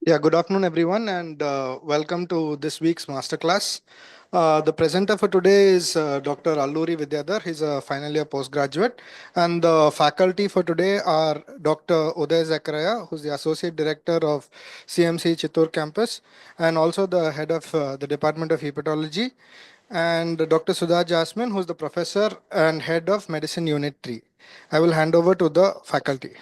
Yeah, good afternoon, everyone, and welcome to this week's masterclass. The presenter for today is Dr. Alluri Vidyadhar. He's a final year postgraduate, and the faculty for today are Dr. Uday Zakaria, who's the Associate Director of CMC Chittoor Campus, and also the head of the Department of Hepatology, and Dr. Sudha Jasmine, who's the Professor and Head of Medicine Unit 3. I will hand over to the faculty.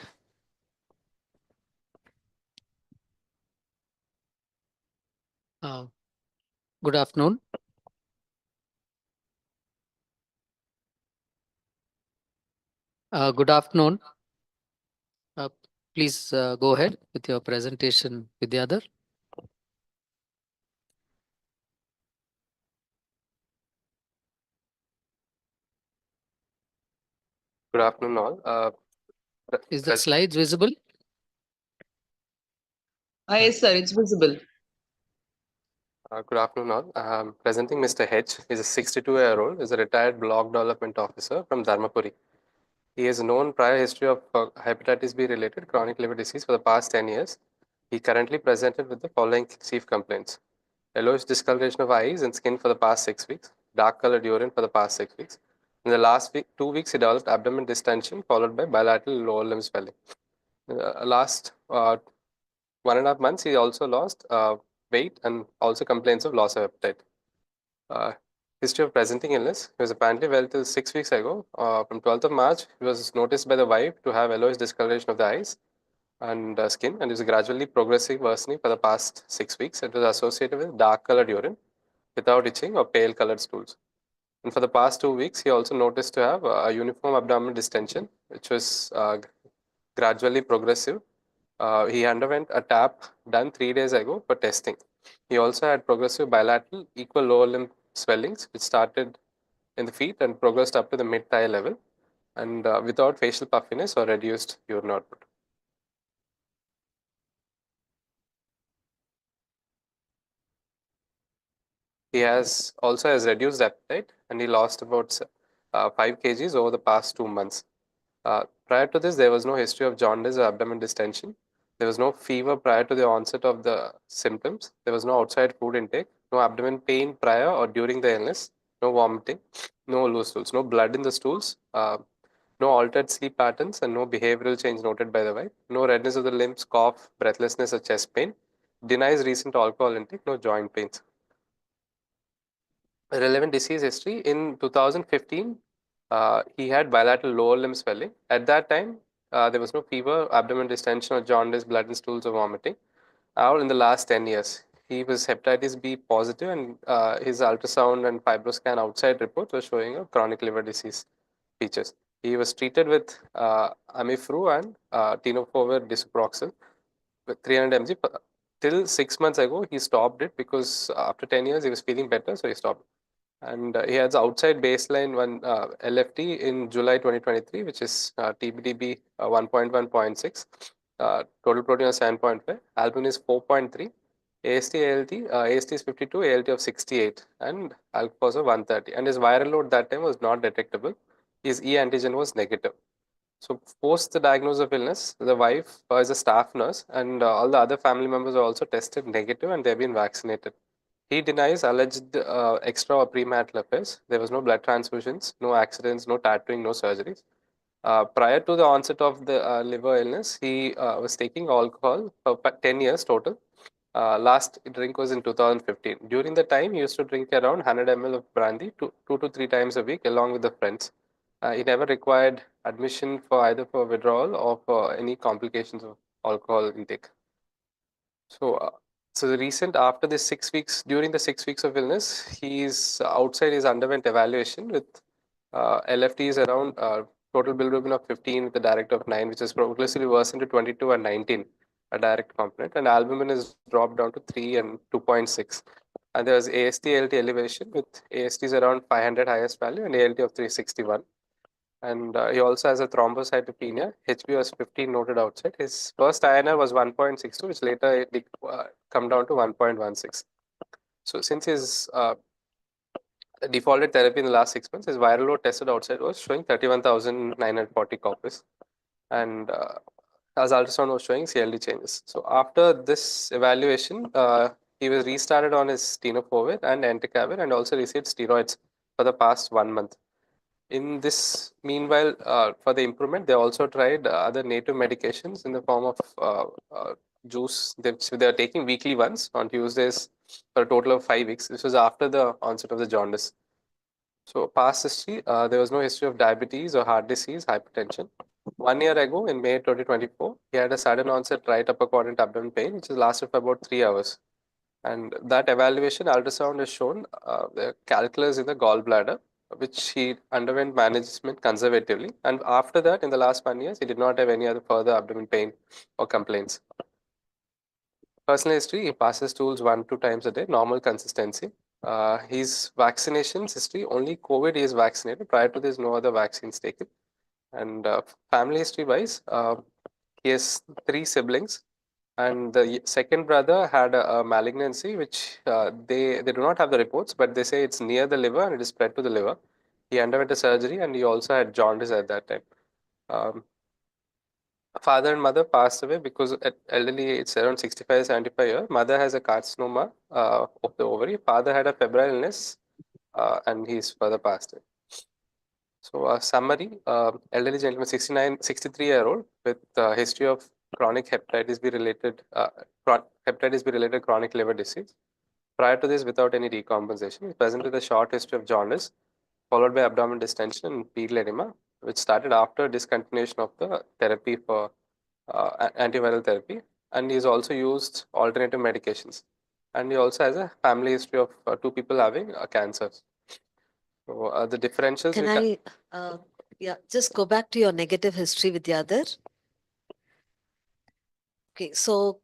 Good afternoon. Good afternoon. Uh, please go ahead with your presentation, Vidyadhar. Good afternoon, all. Is the slides visible? Yes, sir, it's visible. Good afternoon, all. Presenting Mr. H. He's a 62-year-old. He's a retired block development officer from Dharmapuri. He has known prior history of hepatitis B-related chronic liver disease for the past 10 years. He currently presented with the following chief complaints: yellowish discoloration of eyes and skin for the past 6 weeks, dark-colored urine for the past 6 weeks. In the last 2 weeks, he developed abdomen distension followed by bilateral lower limb swelling. Last 1.5 months, he also lost weight and also complains of loss of appetite. History of presenting illness. He was apparently well till 6 weeks ago. From 12th of March, he was noticed by the wife to have yellowish discoloration of the eyes and skin, and is gradually progressive worsening for the past 6 weeks. It was associated with dark colored urine without itching or pale colored stools. And for the past 2 weeks, he also noticed to have a uniform abdominal distension, which was gradually progressive. He underwent a TAP done 3 days ago for testing. He also had progressive bilateral equal lower limb swellings, which started in the feet and progressed up to the mid thigh level, and without facial puffiness or reduced urine output. He also has reduced appetite, and he lost about 5 kgs over the past 2 months. Prior to this, there was no history of jaundice or abdomen distension. There was no fever prior to the onset of the symptoms. There was no outside food intake, no abdomen pain prior or during the illness, no vomiting, no loose stools, no blood in the stools, no altered sleep patterns, and no behavioral change noted by the wife, no redness of the limbs, cough, breathlessness, or chest pain. Denies recent alcohol intake, no joint pains. Relevant disease history: in 2015, he had bilateral lower limb swelling. At that time, there was no fever, abdomen distension, or jaundice, blood in stools, or vomiting. Or in the last 10 years, he was hepatitis B positive, and his ultrasound and fibroscan outside reports were showing a chronic liver disease features. He was treated with Amifru and tenofovir disoproxil with 300 mg. Till 6 months ago, he stopped it because after 10 years, he was feeling better, so he stopped. And he has outside baseline one LFT in July 2023, which is TBDB 1.1.6. Total protein of 7.5, albumin is 4.3, AST is 52, ALT of 68, and alpha of 130. And his viral load that time was not detectable. His E antigen was negative. So post the diagnosis of illness, the wife is a staff nurse, and all the other family members are also tested negative, and they've been vaccinated. He denies alleged extra or premarital affairs. There was no blood transfusions, no accidents, no tattooing, no surgeries. Prior to the onset of the liver illness, he was taking alcohol for 10 years total. Last drink was in 2015. During the time, he used to drink around 100 ml of brandy 2 to 3 times a week along with the friends. He never required admission for either for withdrawal or for any complications of alcohol intake. So, so the recent after the 6 weeks, during the 6 weeks of illness, he's outside. He's underwent evaluation with LFTs around total bilirubin of 15 with a direct of 9, which is progressively worsened to 22 and 19, a direct component, and albumin is dropped down to 3 and 2.6. And there was AST ALT elevation with ASTs around 500 highest value and ALT of 361. And he also has a thrombocytopenia. HB was 15 noted outside. His first INR was 1.62, which later come down to 1.16. So since his defaulted therapy in the last 6 months, his viral load tested outside was showing 31,940 copies. And as ultrasound was showing CLD changes. So after this evaluation, he was restarted on his tenofovir and entecavir and also received steroids for the past 1 month. In this meanwhile, for the improvement, they also tried other native medications in the form of juice. They are taking weekly once on Tuesdays for a total of 5 weeks. This was after the onset of the jaundice. So past history, there was no history of diabetes or heart disease, hypertension. 1 year ago, in May 2024, he had a sudden onset right upper quadrant abdomen pain, which has lasted for about 3 hours. And that evaluation ultrasound has shown the calculus in the gallbladder, which he underwent management conservatively. And after that, in the last 1 year, he did not have any other further abdomen pain or complaints. Personal history, he passes stools 1-2 times a day, normal consistency. His vaccinations history, only COVID he is vaccinated. Prior to this, no other vaccines taken. And family history wise, he has 3 siblings. And the second brother had a malignancy, which they do not have the reports, but they say it's near the liver and it is spread to the liver. He underwent a surgery and he also had jaundice at that time. Um, Father and mother passed away because at elderly age, around 65, 75 years. Mother has a carcinoma of the ovary. Father had a febrile illness and he's further passed away. So a summary, elderly gentleman, 63-year-old with history of chronic hepatitis B related chronic liver disease. Prior to this, without any decompensation, he presented a short history of jaundice, followed by abdominal distension and pedal edema, which started after discontinuation of the therapy for antiviral therapy. And he's also used alternative medications. And he also has a family history of 2 people having cancers. So the differentials. Can I, just go back to your negative history with the other? Okay, so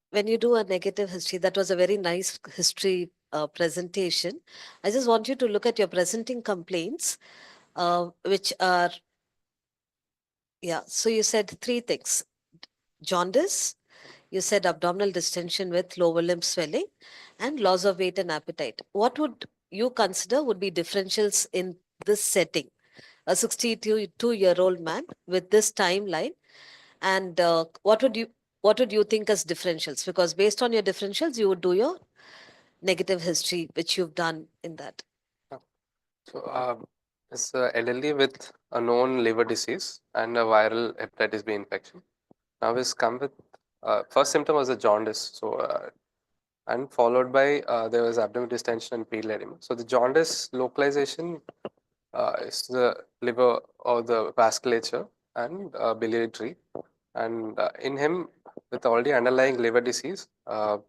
when you do a negative history, that was a very nice history presentation. I just want you to look at your presenting complaints, which are, so you said 3 things: jaundice, you said abdominal distension with lower limb swelling, and loss of weight and appetite. What would you consider would be differentials in this setting? A 62-year-old man with this timeline, and what would you think as differentials? Because based on your differentials, you would do your negative history, which you've done in that. So it's elderly with a known liver disease and a viral hepatitis B infection. Now he's come with first symptom was a jaundice. So and followed by there was abdominal distension and pedal edema. So the jaundice localization is the liver or the vasculature and biliary tree. And in him, with already underlying liver disease, the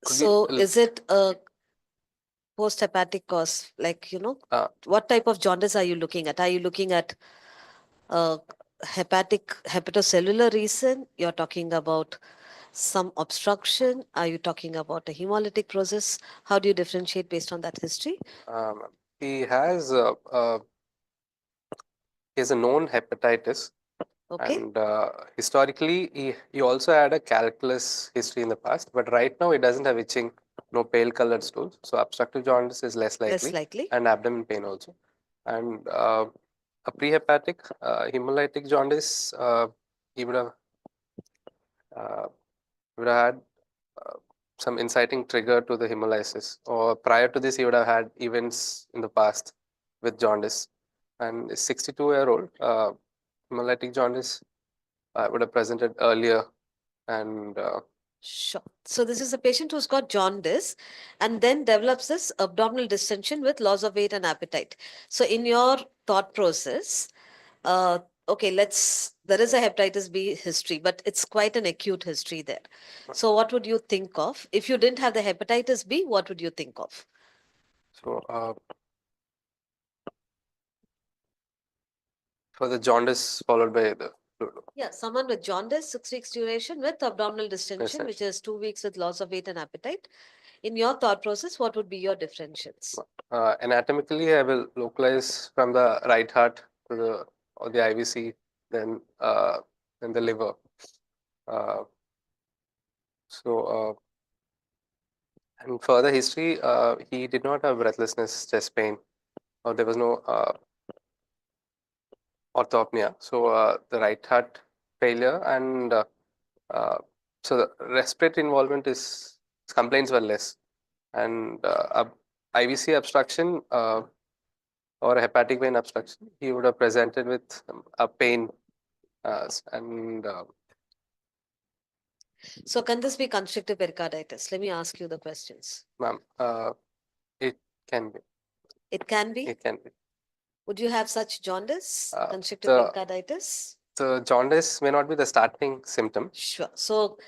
So is it a post-hepatic cause? Like, what type of jaundice are you looking at? Are you looking at hepatocellular reason? You're talking about some obstruction? Are you talking about a hemolytic process? How do you differentiate based on that history? he has a known hepatitis. Okay. And historically, he also had a calculus history in the past, but right now he doesn't have itching, no pale colored stools. So obstructive jaundice is less likely, Less likely. and abdomen pain also. And a prehepatic hemolytic jaundice, he uh, would have had some inciting trigger to the hemolysis, or prior to this, he would have had events in the past with jaundice. And a 62-year-old hemolytic jaundice would have presented earlier. And Sure. So this is a patient who's got jaundice and then develops this abdominal distension with loss of weight and appetite. So in your thought process, okay, there is a hepatitis B history, but it's quite an acute history there. So what would you think of? If you didn't have the hepatitis B, what would you think of? so for the jaundice followed by the fluid. Yeah, someone with jaundice, 6 weeks duration with abdominal distension, which is 2 weeks with loss of weight and appetite. In your thought process, what would be your differentials? Anatomically, I will localize from the right heart to the IVC, then the liver. So and further history, he did not have breathlessness, chest pain, or there was no orthopnea, so the right heart failure, and so the respiratory involvement is complaints were less, and IVC obstruction or a hepatic vein obstruction, he would have presented with a pain and So can this be constrictive pericarditis? Let me ask you the questions. ma'am, it can be. It can be. It can be. Would you have such jaundice, Uh, constrictive the- pericarditis? The jaundice may not be the starting symptom. Sure. So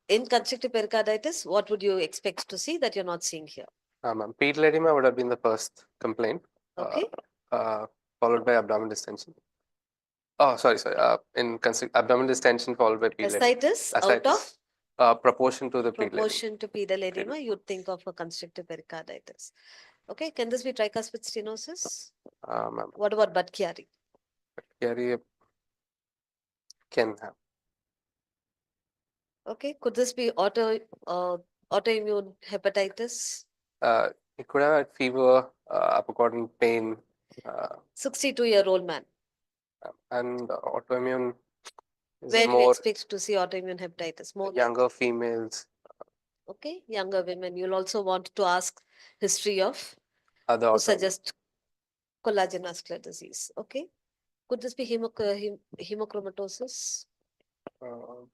in constrictive pericarditis, what would you expect to see that you're not seeing here? Ma'am, pedal edema would have been the first complaint, Okay. followed by abdominal distension. Oh, sorry. In abdominal distension followed by pedal edema. Ascites out of Ascites, proportion to the pedal edema. proportion to pedal edema, you'd think of a constrictive pericarditis. Okay. Can this be tricuspid stenosis? Ma'am, What about Budd-Chiari? Chiari can have. Okay. Could this be autoimmune hepatitis? He could have had fever, upper quadrant pain, 62-year-old man. and autoimmune is Where do you more expect to see autoimmune hepatitis? More like- younger females, Okay, younger women. You'll also want to ask history of other to autoimmune. suggest collagen vascular disease. Okay. Could this be hemochromatosis? Uh,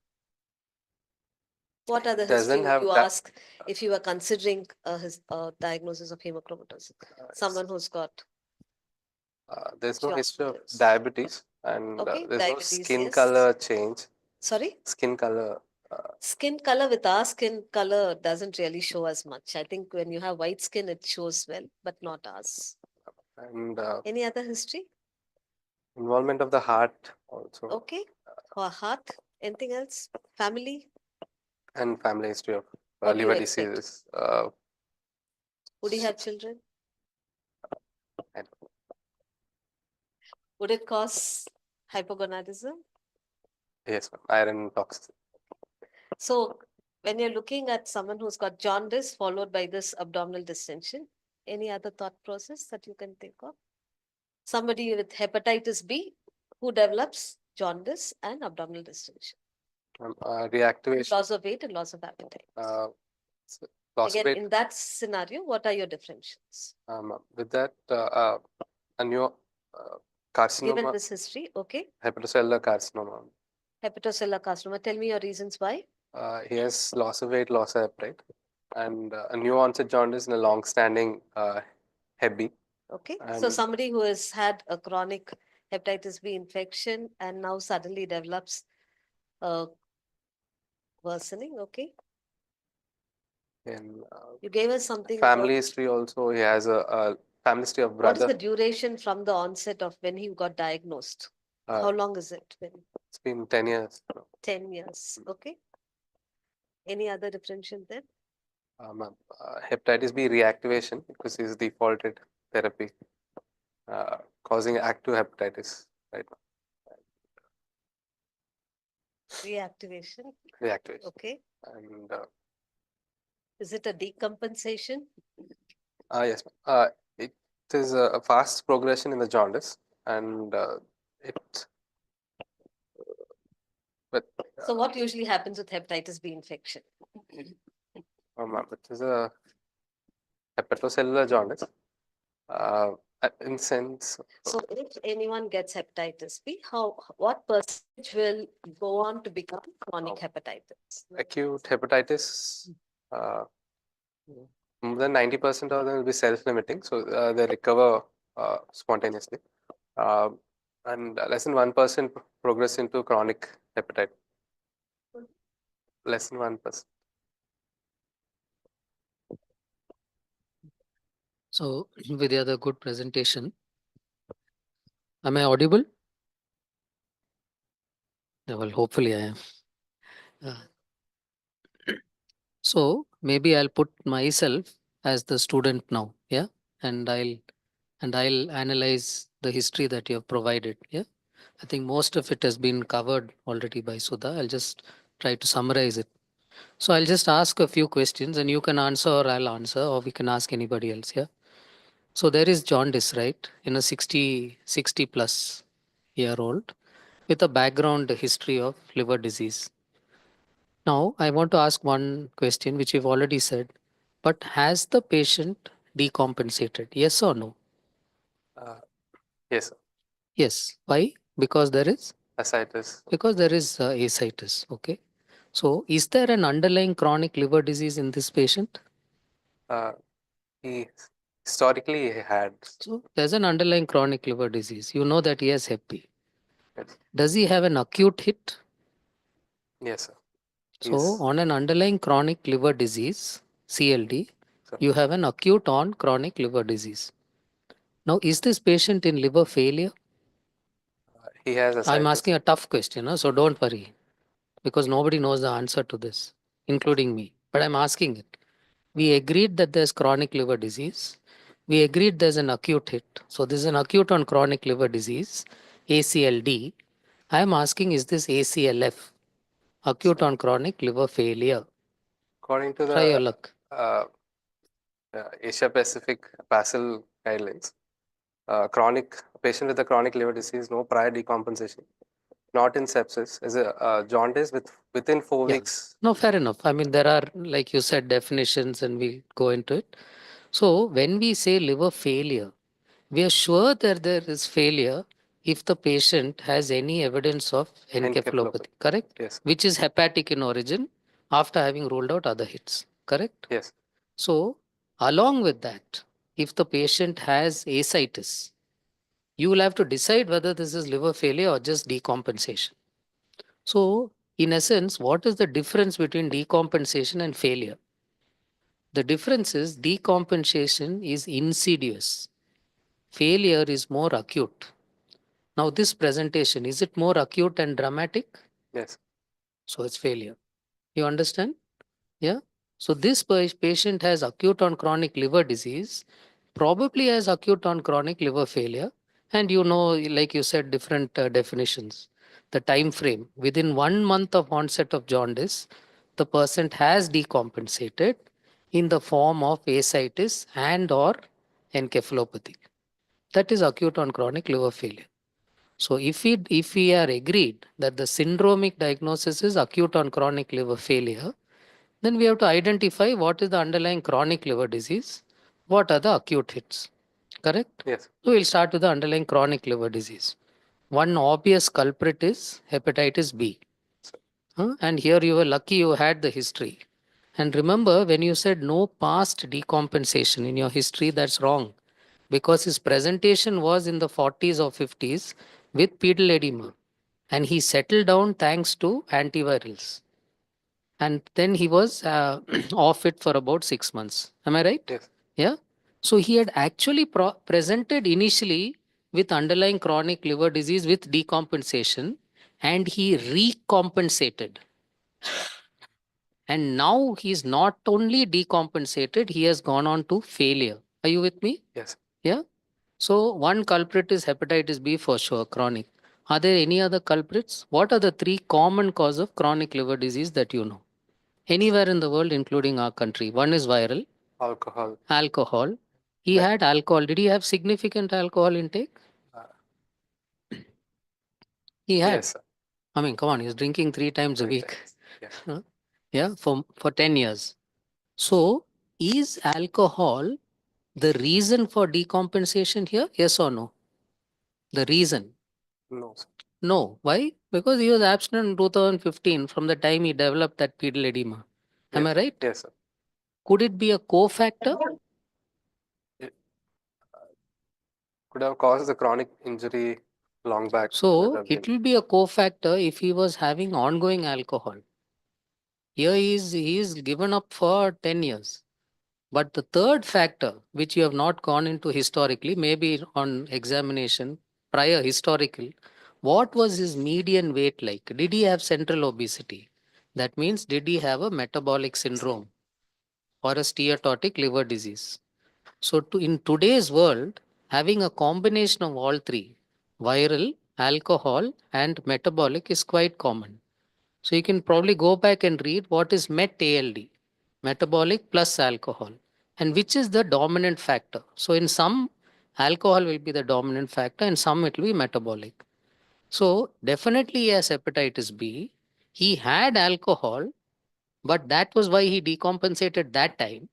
What other doesn't history would have you that- ask if you were considering a diagnosis of hemochromatosis? Someone who's got there's no history of Osteoporosis. diabetes, and Okay, there's no diabetes, skin yes. color change. sorry, Skin color, skin color with our skin color doesn't really show as much. I think when you have white skin, it shows well, but not ours. and Any other history? involvement of the heart also, Okay. For heart, anything else? Family? and family history of What do you liver expect? diseases. Would he have children? I don't Would it cause hypogonadism? Yes, ma'am. Iron toxicity. So when you're looking at someone who's got jaundice followed by this abdominal distension, any other thought process that you can think of? Somebody with hepatitis B who develops jaundice and abdominal distension, Reactivation. loss of weight and loss of appetite. Loss of Again, weight. in that scenario, what are your differentials? With that, a new Given carcinoma, this history, okay, hepatocellular carcinoma. hepatocellular carcinoma. Tell me your reasons why. He has loss of weight, loss of appetite, and a new onset jaundice in a long-standing Hep B. Okay, so And- somebody who has had a chronic hepatitis B infection and now suddenly develops worsening. Okay, In you gave us something. family about history also, he has a family history of what is brother. the duration from the onset of when he got diagnosed? How long is it? It's been 10 years. 10 years. Okay. Any other differential then? Hepatitis B reactivation because he's defaulted therapy, causing active hepatitis right now. Reactivation. Reactivation. Okay. And Is it a decompensation? yes, it is a fast progression in the jaundice, and it. But So what usually happens with hepatitis B infection? it is a hepatocellular jaundice. In sense, So if anyone gets hepatitis B, what percentage will go on to become chronic hepatitis? acute hepatitis, more than 90% of them will be self-limiting, so they recover spontaneously, and less than 1% progress into chronic hepatitis. Less than 1%. So Vidya, the good presentation. Am I audible? Yeah, well, hopefully I am. So maybe I'll put myself as the student now, yeah, and I'll analyze the history that you have provided. Yeah, I think most of it has been covered already by Sudha. I'll just try to summarize it. So I'll just ask a few questions and you can answer or I'll answer or we can ask anybody else. Yeah. So there is jaundice, right? In a 60 plus. year old with a background history of liver disease. Now, I want to ask one question which you've already said, but has the patient decompensated? Yes or no? Uh, yes, sir. Yes. Why? Because there is Ascites. ascites. Okay. So, is there an underlying chronic liver disease in this patient? Uh, he historically had. So, there's an underlying chronic liver disease. You know that he has Hep B. Yes, Does he have an acute hit? yes, sir. So, on an underlying chronic liver disease, CLD, Sir. you have an acute on chronic liver disease. Now, is this patient in liver failure? He has I'm ascites. asking a tough question, so don't worry, because nobody knows the answer to this, including me. But I'm asking it. We agreed that there's chronic liver disease. We agreed there's an acute hit. So, this is an acute on chronic liver disease, ACLD. I'm asking, is this ACLF, acute on chronic liver failure? According to Try your the luck. Asia Pacific PASL guidelines, chronic patient with a chronic liver disease, no prior decompensation, not in sepsis, is a jaundice within 4 weeks. No, fair enough. I mean, there are, like you said, definitions and we'll go into it. So, when we say liver failure, we are sure that there is failure if the patient has any evidence of encephalopathy, correct? Yes. Which is hepatic in origin after having ruled out other hits, correct? Yes. So, along with that, if the patient has ascites, you will have to decide whether this is liver failure or just decompensation. So, in essence, what is the difference between decompensation and failure? The difference is decompensation is insidious, failure is more acute. Now, this presentation, is it more acute and dramatic? Yes. So, it's failure. You understand? Yeah. So, this patient has acute on chronic liver disease, probably has acute on chronic liver failure. And you know, like you said, different definitions. The time frame within 1 month of onset of jaundice, the person has decompensated in the form of ascites and or encephalopathy. That is acute on chronic liver failure. So if we are agreed that the syndromic diagnosis is acute on chronic liver failure, then we have to identify what is the underlying chronic liver disease, what are the acute hits. Correct? Yes. So we'll start with the underlying chronic liver disease. One obvious culprit is hepatitis B. And here you were lucky you had the history. And remember, when you said no past decompensation in your history, that's wrong. Because his presentation was in the 40s or 50s with pedal edema. And he settled down thanks to antivirals. And then he was off it for about 6 months. Am I right? Yes. Yeah. So he had actually presented initially with underlying chronic liver disease with decompensation, and he recompensated. And now he's not only decompensated, he has gone on to failure. Are you with me? Yes. Yeah. So one culprit is hepatitis B for sure, chronic. Are there any other culprits? What are the three common cause of chronic liver disease that you know? Anywhere in the world, including our country. One is viral, Alcohol. alcohol. He Right. had alcohol. Did he have significant alcohol intake? He had. Yes, sir. I mean, come on, he's drinking 3 times a 3 week. times. Yeah. Huh? Yeah, for 10 years. So, is alcohol the reason for decompensation here? Yes or no? The reason? No, sir. No. Why? Because he was abstinent in 2015 from the time he developed that pedal edema. Am I right? Yes, sir. Could it be a cofactor? Could have caused the chronic injury long back. So, it will be a cofactor if he was having ongoing alcohol. Here he is given up for 10 years. But the third factor, which you have not gone into historically, maybe on examination, prior historical, what was his median weight like? Did he have central obesity? That means, did he have a metabolic syndrome or a steatotic liver disease? So, in today's world, having a combination of all three, viral, alcohol, and metabolic, is quite common. So, you can probably go back and read what is MET ALD, metabolic plus alcohol, and which is the dominant factor. So, in some, alcohol will be the dominant factor, and some it will be metabolic. So definitely he has hepatitis B. He had alcohol, but that was why he decompensated that time.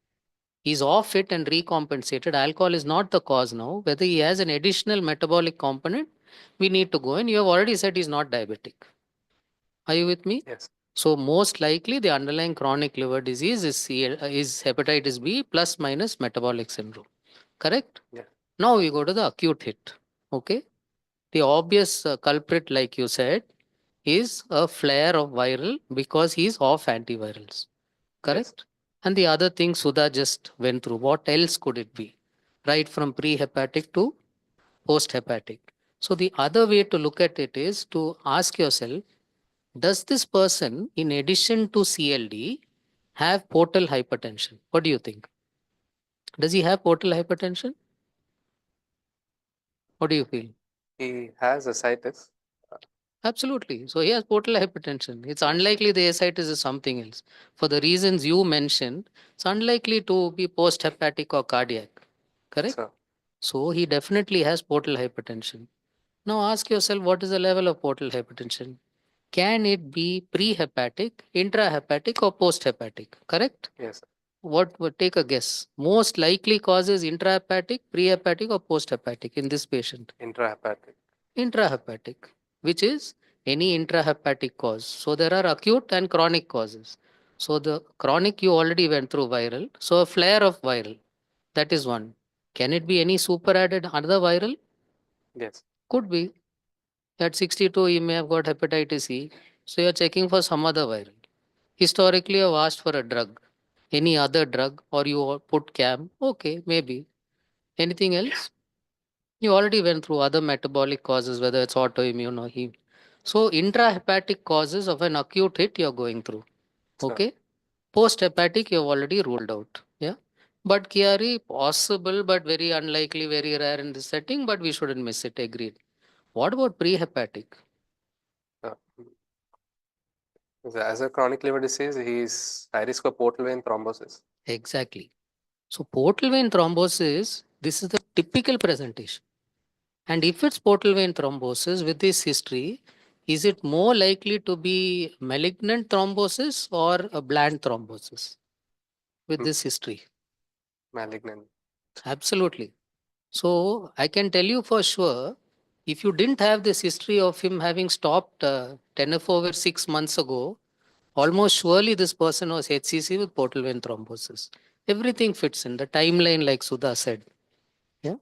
He's off it and recompensated. Alcohol is not the cause now. Whether he has an additional metabolic component, we need to go in. You have already said he's not diabetic. Are you with me? Yes. So most likely the underlying chronic liver disease is hepatitis B plus minus metabolic syndrome. Correct? Yeah. Now we go to the acute hit. Okay. The obvious culprit, like you said, is a flare of viral because he's off antivirals. Correct? And the other thing Sudha just went through. What else could it be? Right from pre-hepatic to post-hepatic. So the other way to look at it is to ask yourself, does this person, in addition to CLD, have portal hypertension? What do you think? Does he have portal hypertension? What do you feel? He has ascites. Absolutely. So he has portal hypertension. It's unlikely the ascites is something else. For the reasons you mentioned, it's unlikely to be post-hepatic or cardiac. Correct? So, So he definitely has portal hypertension. Now ask yourself, what is the level of portal hypertension? Can it be pre-hepatic, intrahepatic, or post-hepatic? Correct? yes, What would take a guess? Most likely causes intrahepatic, prehepatic, or post-hepatic in this patient? intrahepatic. Intrahepatic, which is any intrahepatic cause. So there are acute and chronic causes. So the chronic you already went through viral. So a flare of viral, that is one. Can it be any super added other viral? Yes. Could be. At 62, you may have got hepatitis C. So you're checking for some other viral. Historically, you've asked for a drug, any other drug, or you put CAM. Okay, maybe. Anything else? You already went through other metabolic causes, whether it's autoimmune or heme. So intrahepatic causes of an acute hit you're going through. So, Okay. Post-hepatic you've already ruled out. Yeah. But Chiari, possible but very unlikely, very rare in this setting, but we shouldn't miss it. Agreed. What about pre-hepatic? uh, as a chronic liver disease, he's high risk for portal vein thrombosis. Exactly. So portal vein thrombosis, this is the typical presentation. And if it's portal vein thrombosis with this history, is it more likely to be malignant thrombosis or a bland thrombosis with Hmm. this history? Malignant. Absolutely. So I can tell you for sure, if you didn't have this history of him having stopped tenofovir 6 months ago, almost surely this person was HCC with portal vein thrombosis. Everything fits in the timeline, like Sudha said. Yeah.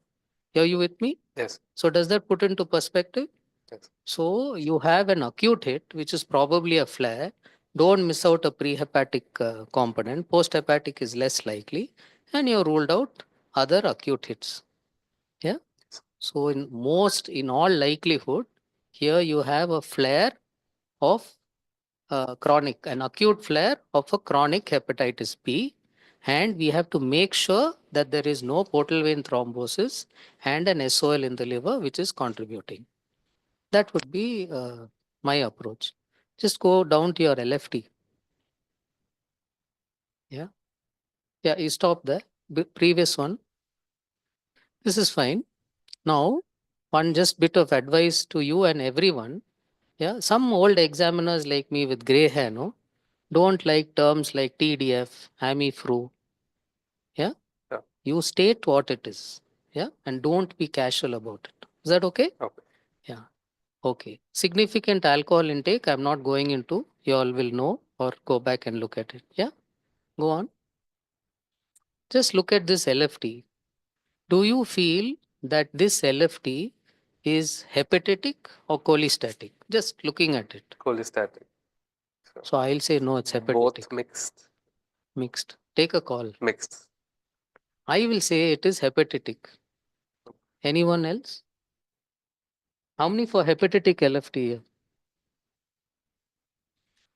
Are you with me? Yes. So does that put into perspective? Yes. So you have an acute hit, which is probably a flare. Don't miss out a prehepatic component. Post-hepatic is less likely, and you ruled out other acute hits. Yeah. So in all likelihood, here you have a flare of an acute flare of a chronic hepatitis B, and we have to make sure that there is no portal vein thrombosis and an SOL in the liver, which is contributing. That would be my approach. Just go down to your LFT. Yeah. Yeah, you stop there. Previous one. This is fine. Now, one just bit of advice to you and everyone. Yeah. Some old examiners like me with gray hair, no, don't like terms like TDF, AMI-FRU. Yeah. Yeah. You state what it is. Yeah. And don't be casual about it. Is that okay? Okay. Yeah. Okay. Significant alcohol intake, I'm not going into. You all will know or go back and look at it. Yeah. Go on. Just look at this LFT. Do you feel that this LFT is hepatitic or cholestatic? Just looking at it. Cholestatic. So I'll say no, it's hepatitic. Both mixed. Mixed. Take a call. Mixed. I will say it is hepatitic. Anyone else? How many for hepatitic LFT here?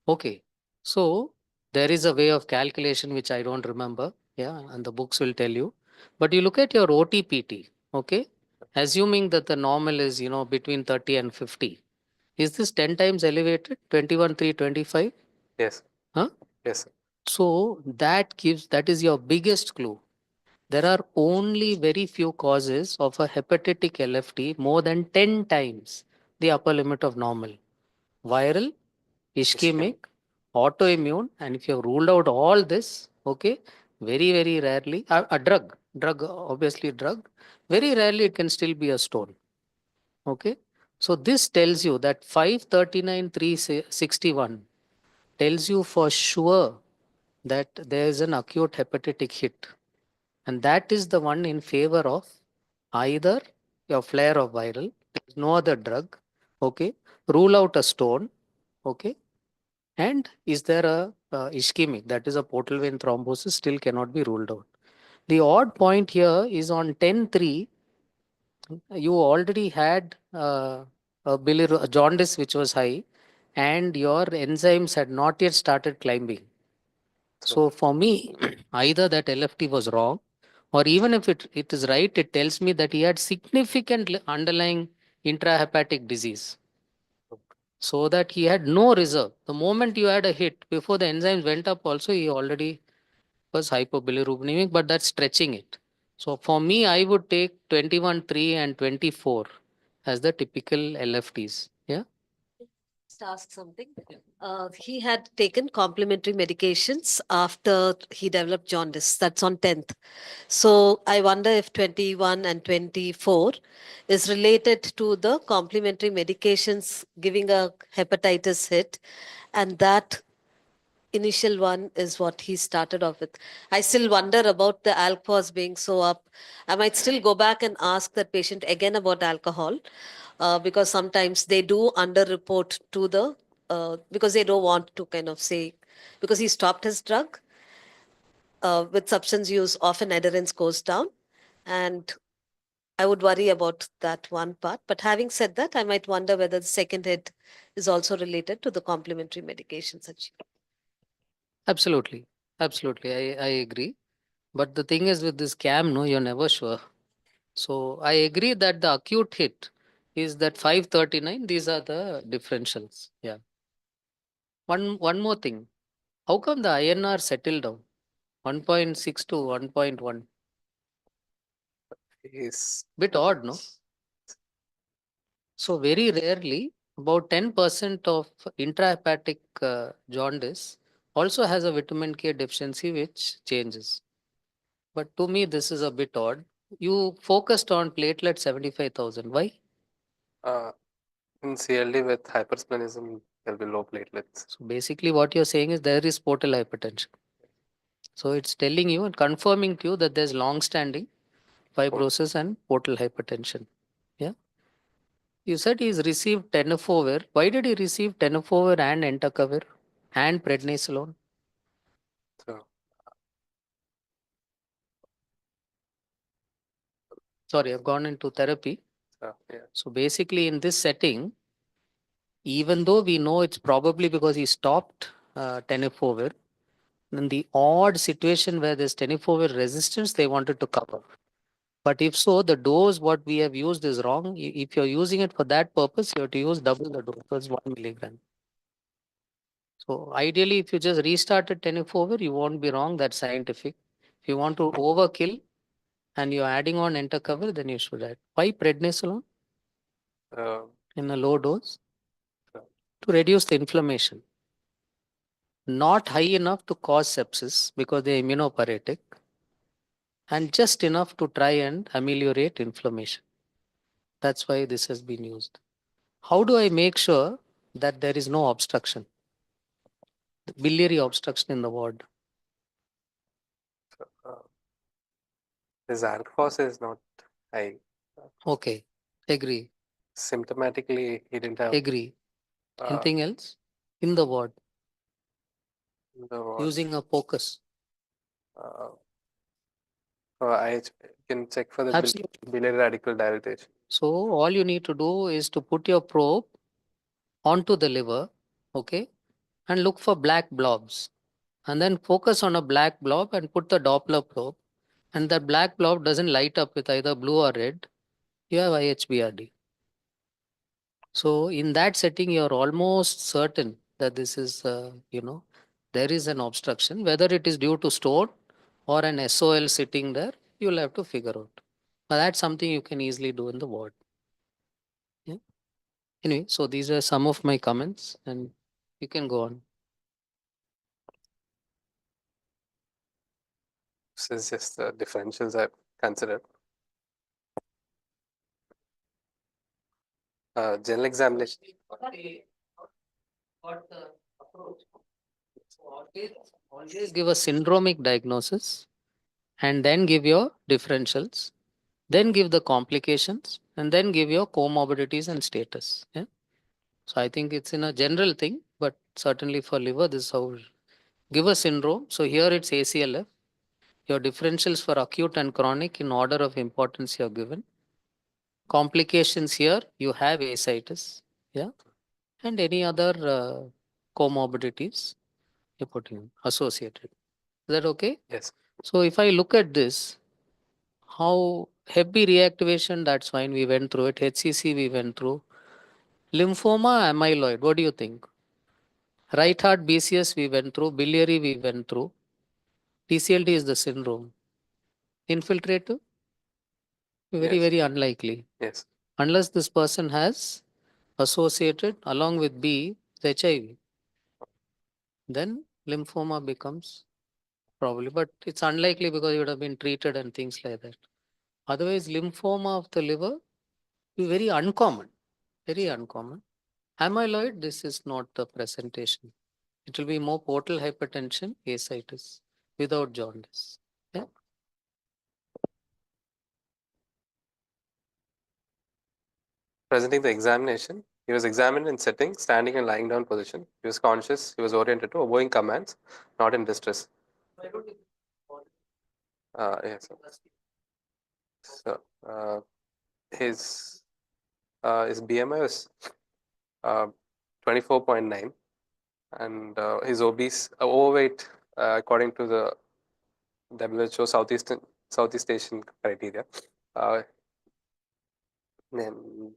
Okay. So there is a way of calculation which I don't remember. Yeah, and the books will tell you. But you look at your OTPT, okay? Assuming that the normal is, between 30 and 50. Is this 10 times elevated? 21, 3, 25? Yes. Huh? Yes. So that is your biggest clue. There are only very few causes of a hepatitic LFT more than 10 times the upper limit of normal. Viral, ischemic, autoimmune, and if you have ruled out all this, okay, very rarely, a drug, obviously drug, very rarely it can still be a stone. Okay, so this tells you that 539,361 tells you for sure that there is an acute hepatitic hit, and that is the one in favor of either your flare of viral, there is no other drug, okay, rule out a stone, okay, and is there a ischemic, that is a portal vein thrombosis, still cannot be ruled out. The odd point here is on 10-3, you already had a jaundice which was high, and your enzymes had not yet started climbing. So for me, either that LFT was wrong, or even if it is right, it tells me that he had significant underlying intrahepatic disease. So that he had no reserve. The moment you had a hit, before the enzymes went up, also he already was hypobilirubinemic, but that's stretching it. So for me, I would take 21-3 and 24 as the typical LFTs. Yeah. Just ask something. He had taken complementary medications after he developed jaundice. That's on 10th. So I wonder if 21 and 24 is related to the complementary medications giving a hepatitis hit, and that initial one is what he started off with. I still wonder about the alcohols being so up. I might still go back and ask that patient again about alcohol, because sometimes they do underreport to the, because they don't want to kind of say, because he stopped his drug. With substance use, often adherence goes down, and I would worry about that one part. But having said that, I might wonder whether the second hit is also related to the complementary medications. Absolutely. Absolutely. I agree. But the thing is with this cam, no, you're never sure. So I agree that the acute hit is that 539. These are the differentials. Yeah. One more thing. How come the INR settled down? 1.6 to 1.1. Is Bit odd, no? So very rarely, about 10% of intrahepatic jaundice also has a vitamin K deficiency which changes. But to me, this is a bit odd. You focused on platelet 75,000. Why? in CLD with hypersplenism, there'll be low platelets. So basically what you're saying is there is portal hypertension. So it's telling you and confirming to you that there's long-standing fibrosis and portal hypertension. Yeah. You said he's received tenofovir. Why did he receive tenofovir and entecavir and prednisolone? So, Sorry, I've gone into therapy. yeah. So basically in this setting, even though we know it's probably because he stopped tenofovir, in the odd situation where there's tenofovir resistance, they wanted to cover. But if so, the dose what we have used is wrong. If you're using it for that purpose, you have to use double the dose, so it's 1 milligram. So ideally, if you just restarted tenofovir, you won't be wrong. That's scientific. If you want to overkill and you're adding on entecavir, then you should add. Why prednisolone Uh, in a low dose? Sure. To reduce the inflammation. Not high enough to cause sepsis because they're immunopyretic, and just enough to try and ameliorate inflammation. That's why this has been used. How do I make sure that there is no obstruction? Biliary obstruction in the ward. his alkphos is not high. Okay, agree, Symptomatically, he didn't have agree. uh, Anything else? In the ward, the what, using a focus. I can check for the Absolutely. biliary radical dilatation. So all you need to do is to put your probe onto the liver, okay, and look for black blobs. And then focus on a black blob and put the Doppler probe. And that black blob doesn't light up with either blue or red, you have IHBRD. So in that setting, you're almost certain that this is, there is an obstruction. Whether it is due to stone or an SOL sitting there, you'll have to figure out. But that's something you can easily do in the ward. Yeah. Anyway, so these are some of my comments, and you can go on. This is just the differentials I've considered. General examination. What the approach? Always give a syndromic diagnosis and then give your differentials, then give the complications, and then give your comorbidities and status. Yeah. So I think it's in a general thing, but certainly for liver, this is how give a syndrome. So here it's ACLF. Your differentials for acute and chronic in order of importance you are given. Complications here, you have ascites. Yeah. And any other comorbidities you put in associated. Is that okay? Yes. So if I look at this, how heavy reactivation, that's fine. We went through it. HCC, we went through. Lymphoma, amyloid, what do you think? Right heart BCS, we went through. Biliary, we went through. TCLD is the syndrome. Infiltrative, very, Yes. very unlikely. Yes. Unless this person has associated along with B, the HIV. Then lymphoma becomes probably, but it's unlikely because it would have been treated and things like that. Otherwise, lymphoma of the liver is very uncommon, very uncommon. Amyloid, this is not the presentation. It will be more portal hypertension, ascites, without jaundice. Yeah. Presenting the examination, he was examined in sitting, standing, and lying down position. He was conscious. He was oriented to obeying commands, not in distress. Yes. So his BMI was 24.9, and his overweight, according to the WHO Southeast Asian criteria. Then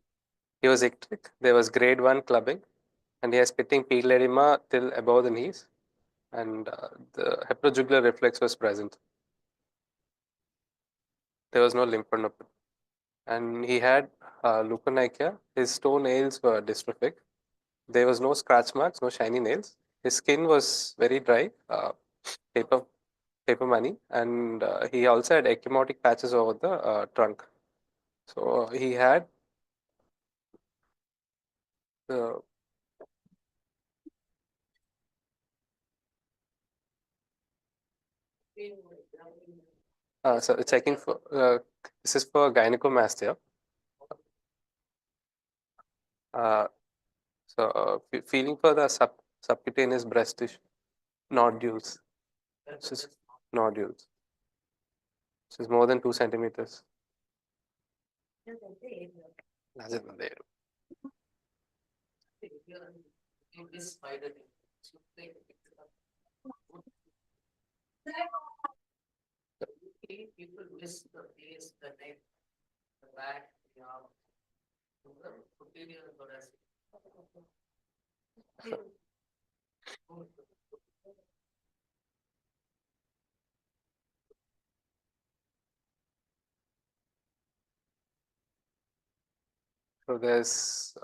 he was ectic. There was grade 1 clubbing, and he has pitting pedal edema till above the knees, and the heterojugular reflex was present. There was no lymphadenopathy, and he had leukonychia. His toenails were dystrophic. There was no scratch marks, no shiny nails. His skin was very dry, paper money, and he also had ecchymotic patches over the trunk. So he had the so checking for this is for gynecomastia. Feeling for the subcutaneous breast tissue nodules. This is nodules. This is more than 2 centimeters. People miss the face, the neck, the back, the arm, the posterior thoracic. So there's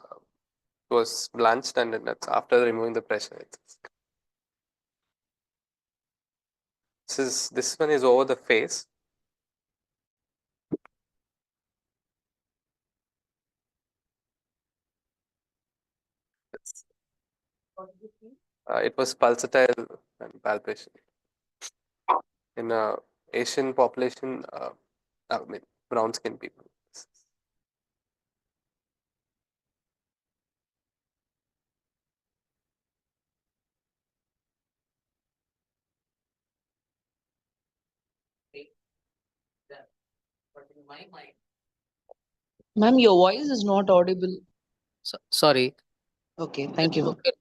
was blanched, and then that's after removing the pressure. This one is over the face. It was pulsatile and palpation. In Asian population, I mean brown skin people. But in my mind, Ma'am, your voice is not audible. sorry. Okay, thank you. Okay.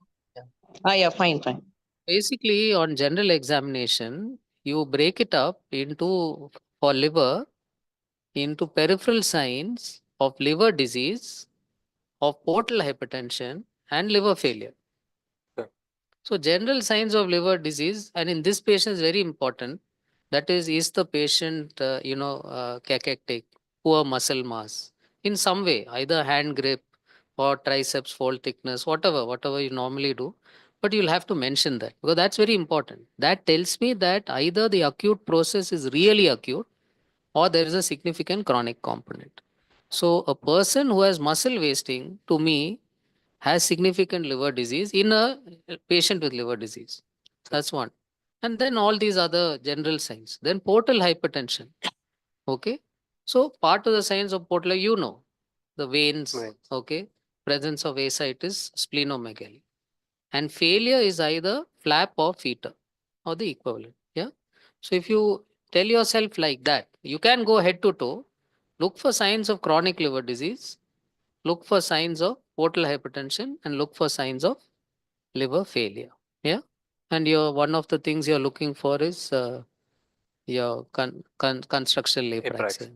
Yeah, fine, fine. Basically, on general examination, you break it up into for liver into peripheral signs of liver disease, of portal hypertension, and liver failure. Sure. So, general signs of liver disease, and in this patient is very important. That is the patient cachectic, poor muscle mass in some way, either hand grip or triceps fold thickness, whatever you normally do. But you'll have to mention that because that's very important. That tells me that either the acute process is really acute or there is a significant chronic component. So a person who has muscle wasting, to me, has significant liver disease in a patient with liver disease. That's one. And then all these other general signs. Then portal hypertension. Okay. So part of the signs of portal, the veins, Right. okay, presence of ascites, splenomegaly. And failure is either flap or fetor or the equivalent. Yeah. So if you tell yourself like that, you can go head to toe, look for signs of chronic liver disease, look for signs of portal hypertension, and look for signs of liver failure. Yeah. And your one of the things you're looking for is your construction Aprax. lapraxia.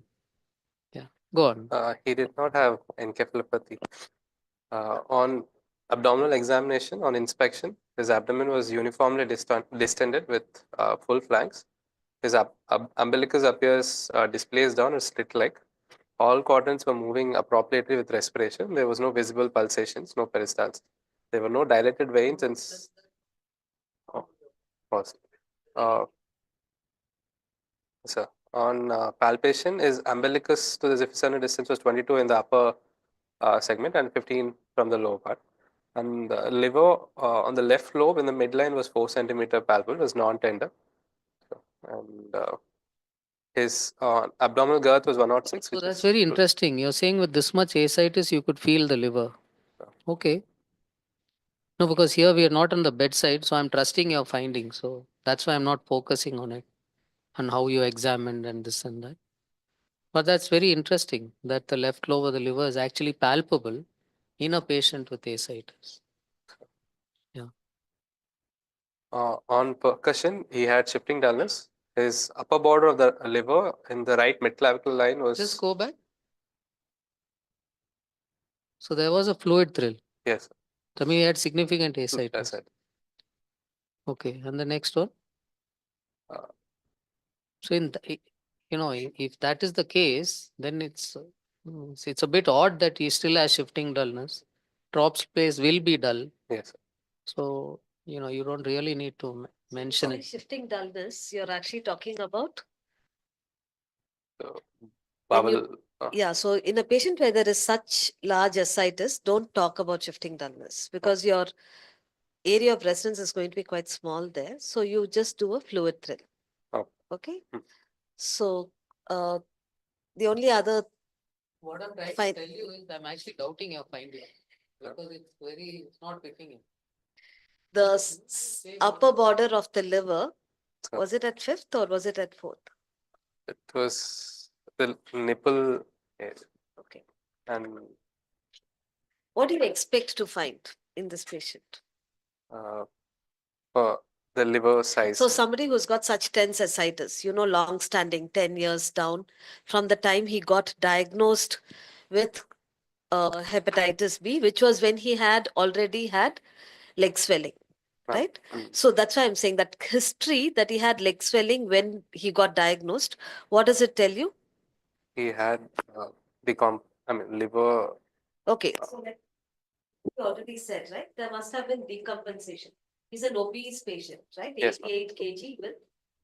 Yeah. Go on. He did not have encephalopathy. On abdominal examination, on inspection, his abdomen was uniformly distended with full flanks. His umbilicus appears displaced down or slit like. All quadrants were moving appropriately with respiration. There was no visible pulsations, no peristalsis. There were no dilated veins and pause. Sir, on palpation, is umbilicus to the Ziffersonid distance was 22 in the upper segment and 15 from the lower part. And the liver on the left lobe in the midline was 4 centimeter palpable, was non-tender. And his abdominal girth was 106. So that's very interesting. You're saying with this much ascites, you could feel the liver. Okay. No, because here we are not on the bedside, so I'm trusting your findings. So that's why I'm not focusing on it and how you examined and this and that. But that's very interesting that the left lobe of the liver is actually palpable in a patient with ascites. Yeah. On percussion, he had shifting dullness. His upper border of the liver in the right midclavicular line was. Just go back. So there was a fluid thrill. Yes. To me, he had significant ascites. That's it. Okay. And the next one? Uh, So in the, if that is the case, then it's a bit odd that he still has shifting dullness. Trop's place will be dull. Yes. So you don't really need to mention By it. shifting dullness, you're actually talking about. So, When you- bowel. Yeah, so in a patient where there is such large ascites, don't talk about shifting dullness because your area of residence is going to be quite small there. So you just do a fluid thrill. Oh. Okay. Hmm. So the only other What I'm trying Fine. to tell you is I'm actually doubting your finding because it's not picking it. the upper border of the liver, So was it at 5th or was it at 4th? it was the nipple area. Okay. And What do you expect to find in this patient? for the liver size. So somebody who's got such tense ascites, long standing 10 years down from the time he got diagnosed with hepatitis B, which was when he had already had leg swelling, right? So that's why I'm saying that history that he had leg swelling when he got diagnosed, what does it tell you? He had liver. Okay. So like you already said, right? There must have been decompensation. He's an obese patient, right? Yes, 88 kg with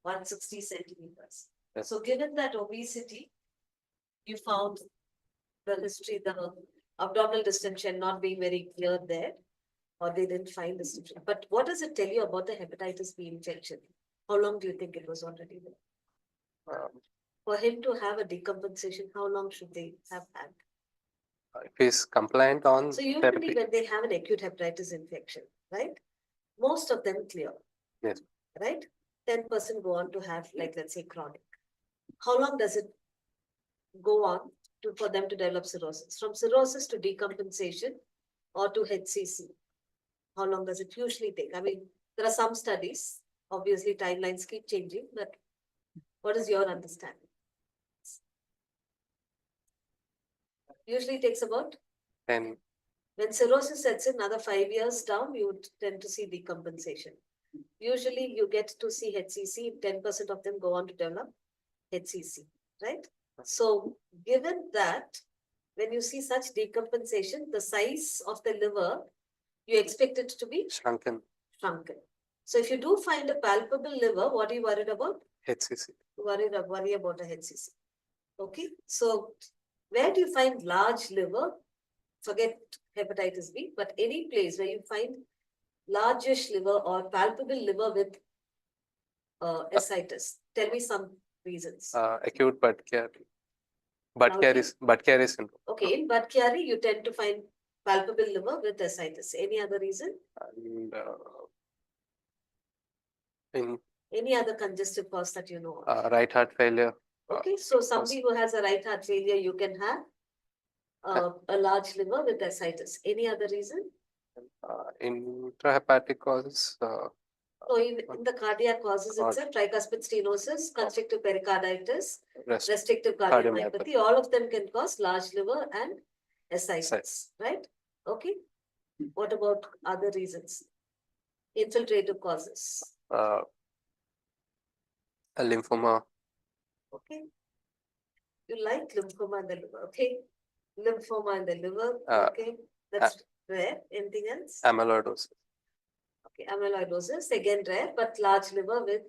160 centimeters. Yes. So given that obesity, you found the history, the abdominal distension not being very clear there, or they didn't find distension. But what does it tell you about the hepatitis B infection? How long do you think it was already there? For him to have a decompensation, how long should they have had? If he's compliant on So usually therapy. when they have an acute hepatitis infection, right? Most of them clear. Yes. Right? 10% go on to have, like, let's say, chronic. How long does it go on for them to develop cirrhosis? From cirrhosis to decompensation or to HCC? How long does it usually take? I mean, there are some studies, obviously timelines keep changing, but what is your understanding? Usually takes about 10. When cirrhosis sets in another 5 years down, you would tend to see decompensation. Usually you get to see HCC, 10% of them go on to develop HCC, right? So given that, when you see such decompensation, the size of the liver, you expect it to be Shrunken. shrunken. So if you do find a palpable liver, what are you worried about? HCC. Worry about a HCC. Okay, so where do you find large liver? Forget hepatitis B, but any place where you find largish liver or palpable liver with ascites. Tell me some reasons. Acute Budd-Chiari. Budd-Chiari syndrome. Okay, in Budd-Chiari, you tend to find palpable liver with ascites. Any other reason? And in Any other congestive cause that you know of? right heart failure. Okay, so somebody who has a right heart failure, you can have a large liver with ascites. Any other reason? Intrahepatic causes. So in the cardiac causes itself, tricuspid stenosis, constrictive pericarditis, restrictive cardiomyopathy, all of them can cause large liver and ascites, right? Okay. What about other reasons? Infiltrative causes. A lymphoma. Okay. You like lymphoma in the liver, okay? Lymphoma in the liver, okay. That's rare. Anything else? Amyloidosis. Okay, amyloidosis, again rare, but large liver with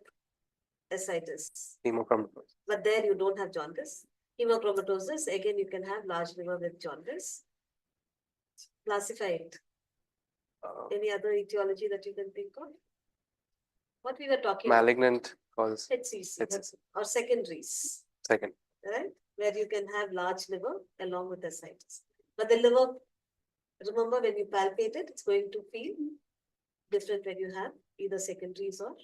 ascites. Hemochromatosis. But there you don't have jaundice. Hemochromatosis, again you can have large liver with jaundice. Classify it. Any other etiology that you can think of? What we were talking malignant cause. HCC or secondaries. Second. Right? Where you can have large liver along with ascites. But the liver, remember when you palpate it, it's going to feel different when you have either secondaries or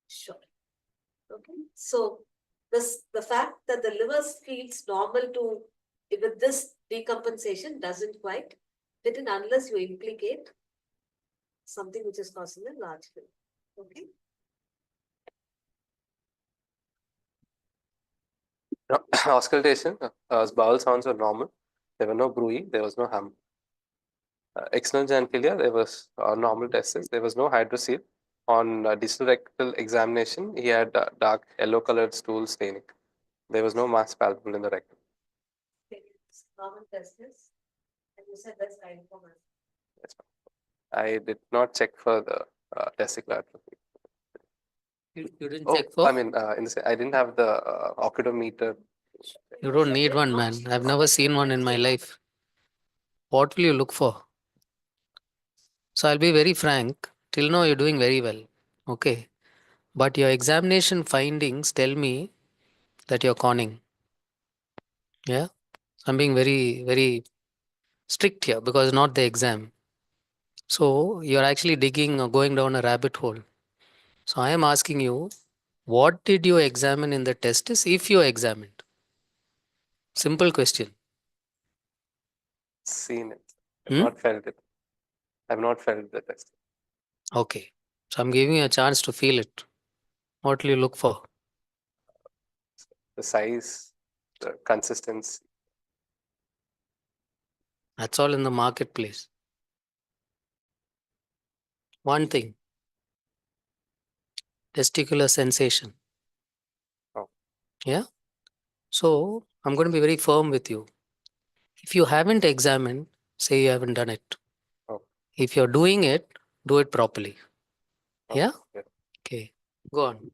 short. Okay. So the fact that the liver feels normal to with this decompensation doesn't quite fit in unless you implicate something which is causing a large liver. Okay. Auscultation, bowel sounds were normal. There were no bruit, there was no hum. External genitalia, there was normal tests. There was no hydrocele. On distal rectal examination, he had dark yellow colored stool staining. There was no mass palpable in the rectum. Normal tests, and you said that's right for us. Yes, I did not check for the testicular atrophy. You didn't check for? I mean, I didn't have the oxidometer. You don't need one, man. I've never seen one in my life. What will you look for? So I'll be very frank. Till now, you're doing very well. Okay. But your examination findings tell me that you're conning. Yeah. I'm being very, very strict here because not the exam. So you're actually digging or going down a rabbit hole. So I am asking you, what did you examine in the testis if you examined? Simple question. Seen it. I've not felt it. I've not felt the test. Okay. So I'm giving you a chance to feel it. What will you look for? The size, the consistency. That's all in the marketplace. One thing. Testicular sensation. Oh. Yeah. So I'm going to be very firm with you. If you haven't examined, say you haven't done it. Oh. If you're doing it, do it properly. Oh. Yeah? Okay. Go on.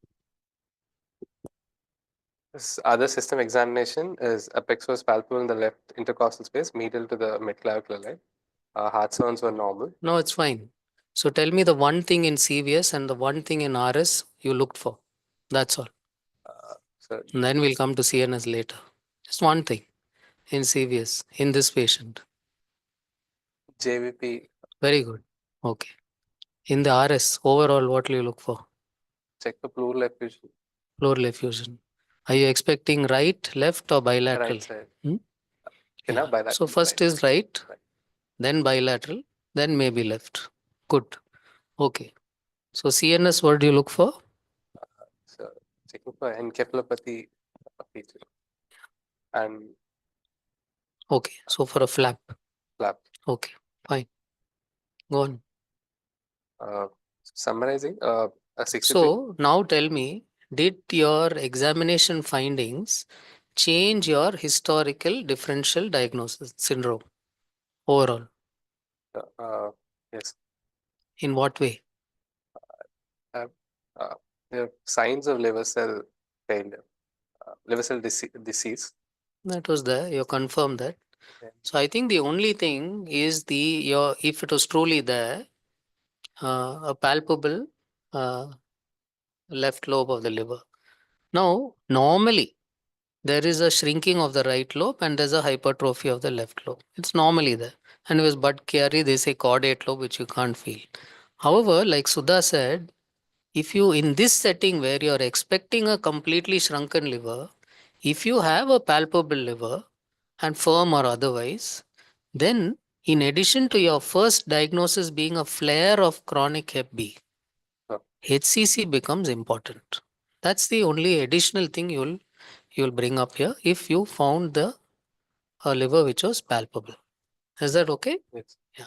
This other system examination is apex was palpable in the left intercostal space, medial to the midclavicular line. Heart sounds were normal. No, it's fine. So tell me the one thing in CVS and the one thing in RS you looked for. That's all. And then we'll come to CNS later. Just one thing in CVS, in this patient. JVP. Very good. Okay. In the RS, overall, what will you look for? Check the pleural effusion. Pleural effusion. Are you expecting right, left, or bilateral? Right side. Yeah. So first is right, then bilateral, then maybe left. Good. Okay. So CNS, what do you look for? So checking for encephalopathy feature. And okay. So for a flap. Flap. Okay. Fine. Go on. Summarizing, a 63. So now tell me, did your examination findings change your historical differential diagnosis syndrome overall? Yes. In what way? Uh, uh, there are signs of liver cell failure, liver cell disease. That was there. You confirmed that. So I think the only thing is if it was truly there, a palpable left lobe of the liver. Now, normally there is a shrinking of the right lobe and there's a hypertrophy of the left lobe. It's normally there. And with bud carry, they say caudate lobe, which you can't feel. However, like Sudha said, if you in this setting where you're expecting a completely shrunken liver, if you have a palpable liver and firm or otherwise, then in addition to your first diagnosis being a flare of chronic hep B, Oh. HCC becomes important. That's the only additional thing you'll bring up here if you found the liver which was palpable. Is that okay? Yes. Yeah.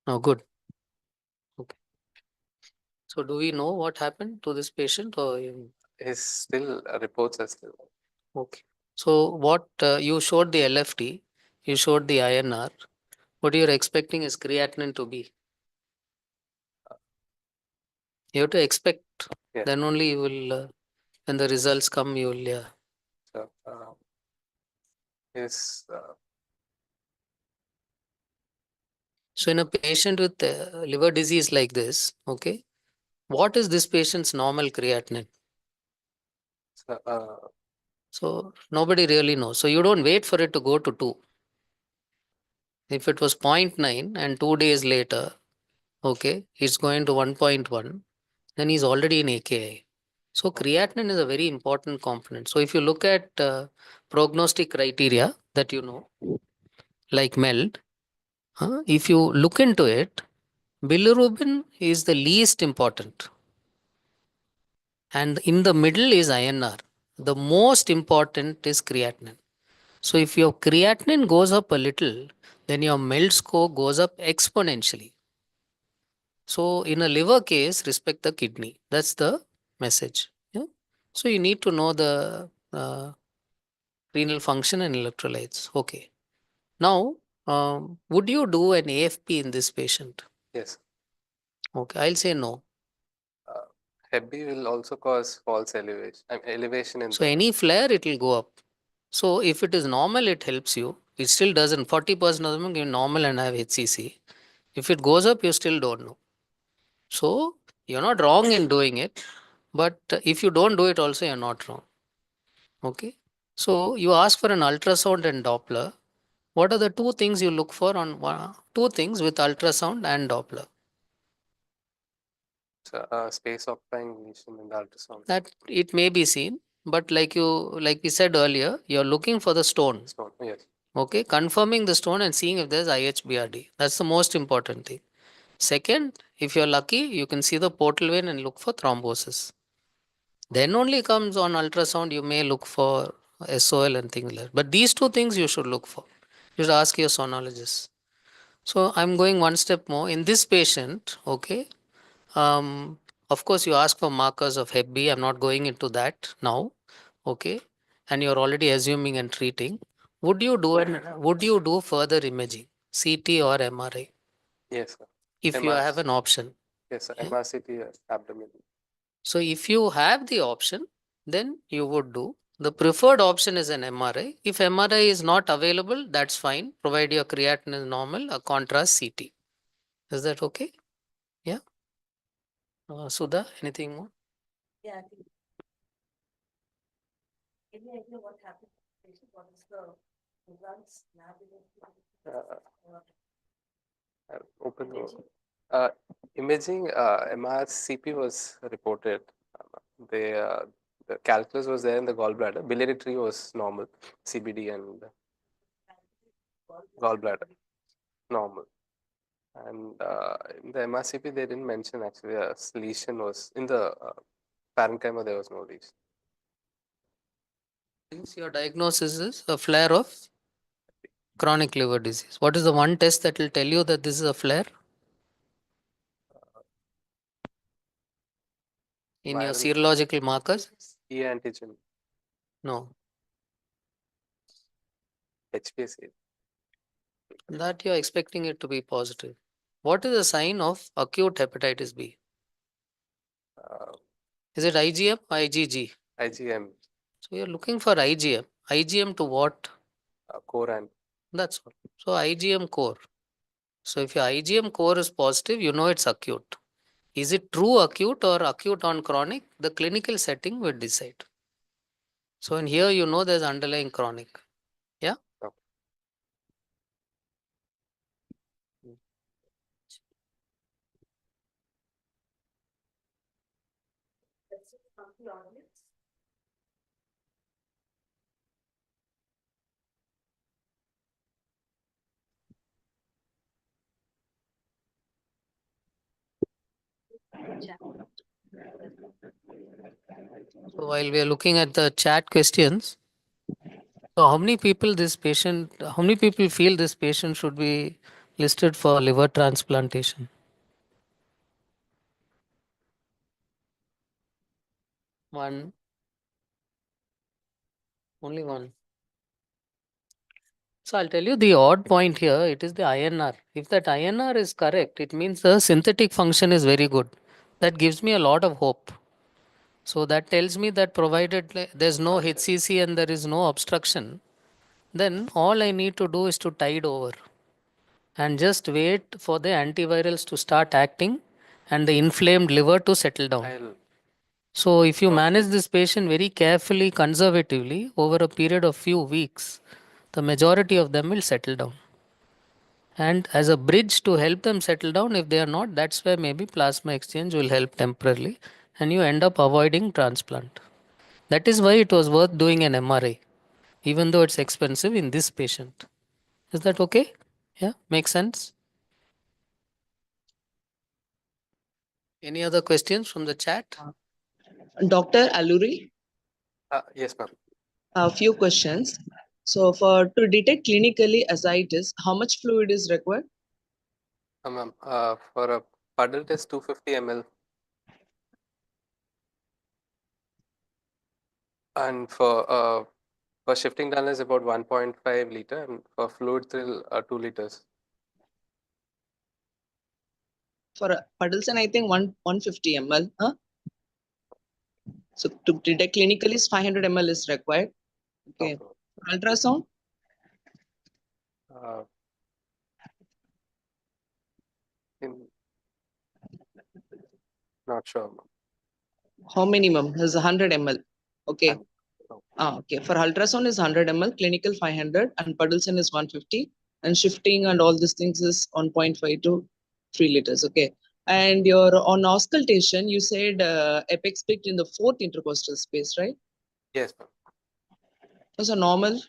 Oh, good. Okay. So do we know what happened to this patient or His still reports are still. okay? So what you showed the LFT, you showed the INR. What you're expecting is creatinine to be. You have to expect. Yeah. Then only you will. When the results come, you will. Yeah. So his So in a patient with liver disease like this, okay, what is this patient's normal creatinine? So nobody really knows. So you don't wait for it to go to 2. If it was 0.9 and 2 days later, okay, it's going to 1.1, then he's already in AKI. So creatinine is a very important component. So if you look at prognostic criteria that you know, like MELD, if you look into it, bilirubin is the least important. And in the middle is INR. The most important is creatinine. So if your creatinine goes up a little, then your MELD score goes up exponentially. So in a liver case, respect the kidney. That's the message. Yeah? So you need to know the renal function and electrolytes. Okay. Now, would you do an AFP in this patient? yes. Okay, I'll say no. Hep B will also cause false elevation in So the. any flare, it will go up. So if it is normal, it helps you. It still doesn't. 40% of them give normal and have HCC. If it goes up, you still don't know. So you're not wrong in doing it, but if you don't do it, also you're not wrong. Okay. So you ask for an ultrasound and Doppler. What are the two things you look for on two things with ultrasound and Doppler? Space occupying lesion in the ultrasound. That it may be seen, but like we said earlier, you're looking for the stone. Stone. Yes. Okay, confirming the stone and seeing if there's IHBRD. That's the most important thing. Second, if you're lucky, you can see the portal vein and look for thrombosis. Then only comes on ultrasound, you may look for SOL and things like that. But these two things you should look for. You should ask your sonologist. So I'm going one step more. In this patient, okay, of course you ask for markers of Hep B. I'm not going into that now, okay, and you're already assuming and treating. Would you do further imaging, CT or MRI, Yes, sir. if you have an option? Yes, sir. Yeah. MRCP abdomen. So if you have the option, then you would do. The preferred option is an MRI. If MRI is not available, that's fine. Provide your creatinine is normal, a contrast CT. Is that okay? Yeah. Sudha, anything more? Yeah, I think. Any idea what happened? What is the results? Open Imaging? imaging MRCP was reported. They the calculus was there in the gallbladder. Biliary tree was normal. CBD and gallbladder normal. And in the MRCP, they didn't mention actually a lesion was in the parenchyma. There was no lesion. Means your diagnosis is a flare of chronic liver disease. What is the one test that will tell you that this is a flare? In your Viral serological markers? E antigen. No. HPSC. That you're expecting it to be positive. What is the sign of acute hepatitis B? Uh, Is it IgM or IgG? IgM, So you're looking for IgM. IgM to what? core and That's all. So IgM core. So if your IgM core is positive, you know it's acute. Is it true acute or acute on chronic? The clinical setting will decide. So in here, you know there's underlying chronic. Yeah. okay. So while we are looking at the chat questions, so how many people how many people feel this patient should be listed for liver transplantation? One. Only one. So I'll tell you the odd point here, it is the INR. If that INR is correct, it means the synthetic function is very good. That gives me a lot of hope. So that tells me that provided there's no Okay. HCC and there is no obstruction, then all I need to do is to tide over and just wait for the antivirals to start acting and the inflamed liver to settle down. I'll So if you Okay. manage this patient very carefully, conservatively over a period of few weeks, the majority of them will settle down. And as a bridge to help them settle down, if they are not, that's where maybe plasma exchange will help temporarily and you end up avoiding transplant. That is why it was worth doing an MRI, even though it's expensive in this patient. Is that okay? Yeah, makes sense. Any other questions from the chat? Dr. Alluri, yes, ma'am. a few questions. So to detect clinically ascites, how much fluid is required? Ma'am, for a puddle test, 250 ml, and for shifting tunnel is about 1.5 liter, and for fluid thrill, 2 liters. For Puddleson, I think 150 ml. Huh? So to detect clinically, 500 ml is required. Okay. Okay. For ultrasound, Uh, in, not sure, ma'am. how minimum is 100 ml? Okay. And- Okay. For ultrasound is 100 ml, clinical 500, and Puddleson is 150, and shifting and all these things is 1.5 to 3 liters. Okay. And your on auscultation, you said apex peaked in the fourth intercostal space, right? Yes, ma'am. Was a normal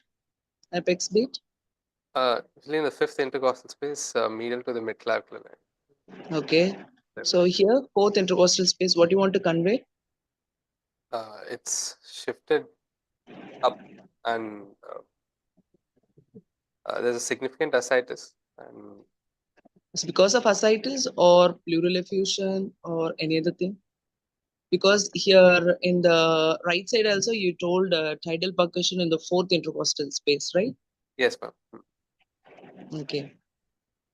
apex beat. Usually in the fifth intercostal space, medial to the mid-clavicular line. Okay. So here, fourth intercostal space, what do you want to convey? It's shifted up, and there's a significant ascites, and It's because of ascites or pleural effusion or any other thing? Because here in the right side also, you told tidal percussion in the fourth intercostal space, right? yes, ma'am. Okay.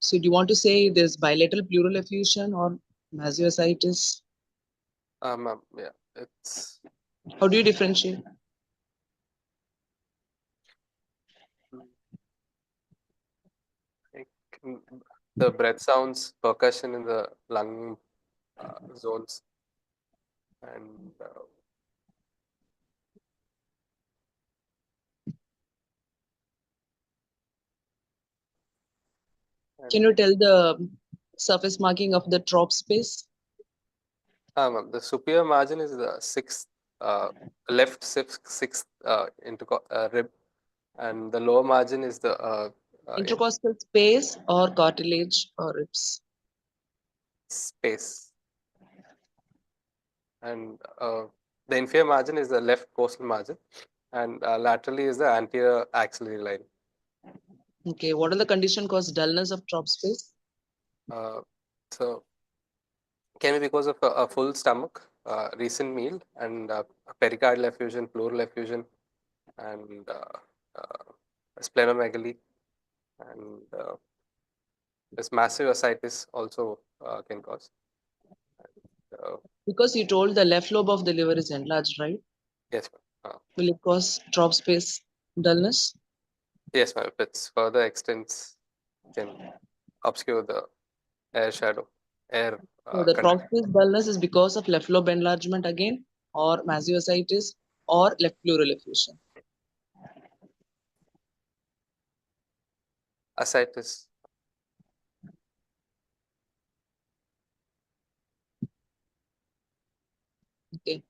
So do you want to say there's bilateral pleural effusion or mastocytitis? Ma'am, yeah, it's How do you differentiate? like the breath sounds, percussion in the lung zones, and Can you tell the surface marking of the trop space? ma'am, the superior margin is the sixth, left sixth rib, and the lower margin is the Intercostal space or cartilage or ribs? space, and the inferior margin is the left costal margin, and laterally is the anterior axillary line. Okay, what are the condition cause dullness of trop space? So can be because of a full stomach, recent meal, and pericardial effusion, pleural effusion, and splenomegaly, and this massive ascites also can cause. Uh, Because you told the left lobe of the liver is enlarged, right? yes, ma'am. Will it cause drop space dullness? Yes, ma'am. If it's further extends, can obscure the air shadow, air So the drop conduct. space dullness is because of left lobe enlargement again, or mastocytosis, or left pleural effusion. Ascites. Okay,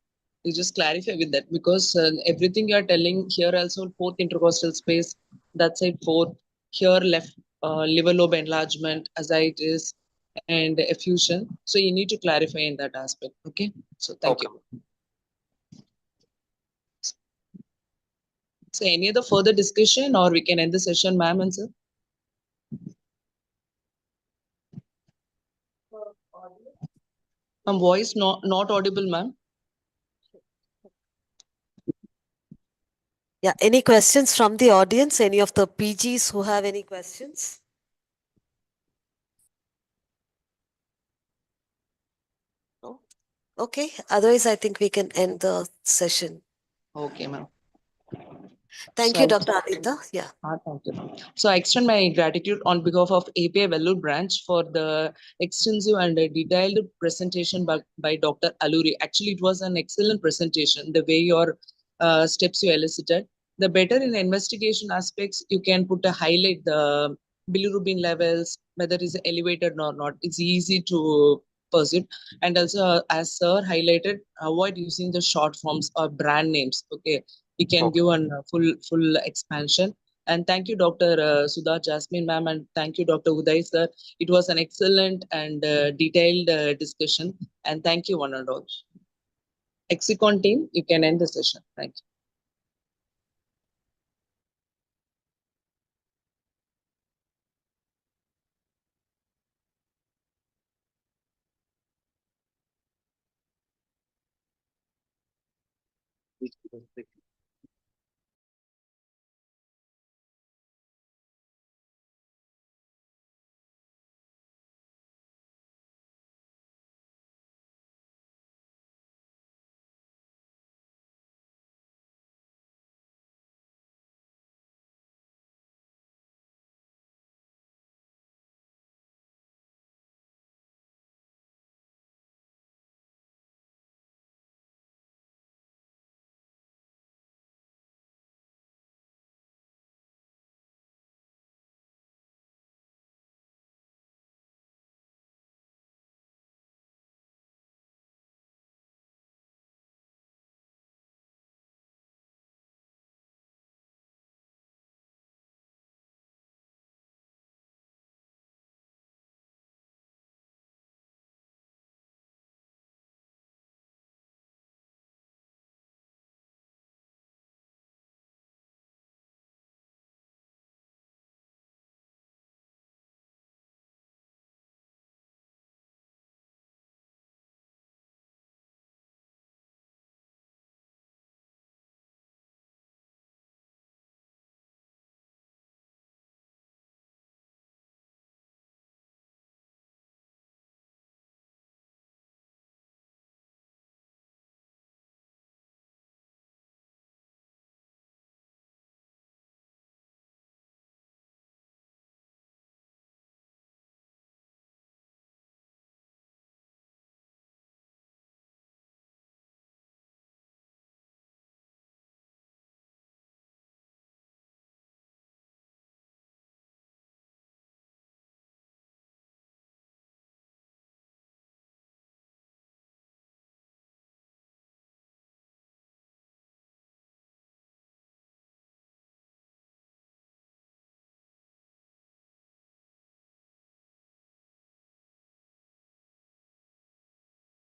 you just clarify with that because everything you are telling here also fourth intercostal space, that side fourth, here left liver lobe enlargement, ascites, and effusion. So you need to clarify in that aspect. Okay, so thank Okay. you. So any other further discussion, or we can end the session, ma'am and sir? Voice not audible, ma'am. Yeah, any questions from the audience? Any of the PGs who have any questions? No? Okay, otherwise I think we can end the session. Okay, ma'am. Thank So you, I Dr. Anita. Yeah. thank you, ma'am. So I extend my gratitude on behalf of API Vellore branch for the extensive and detailed presentation by Dr. Alluri. Actually, it was an excellent presentation. The way your steps you elicited. The better in the investigation aspects, you can put a highlight the bilirubin levels, whether it's elevated or not. It's easy to pursue. And also, as sir highlighted, avoid using the short forms or brand names. Okay, you can Okay. give a full expansion. And thank you, Dr. Sudha Jasmine ma'am, and thank you, Dr. Uday sir. It was an excellent and detailed discussion. And thank you, one and all. Exicon team, you can end the session. Thank you.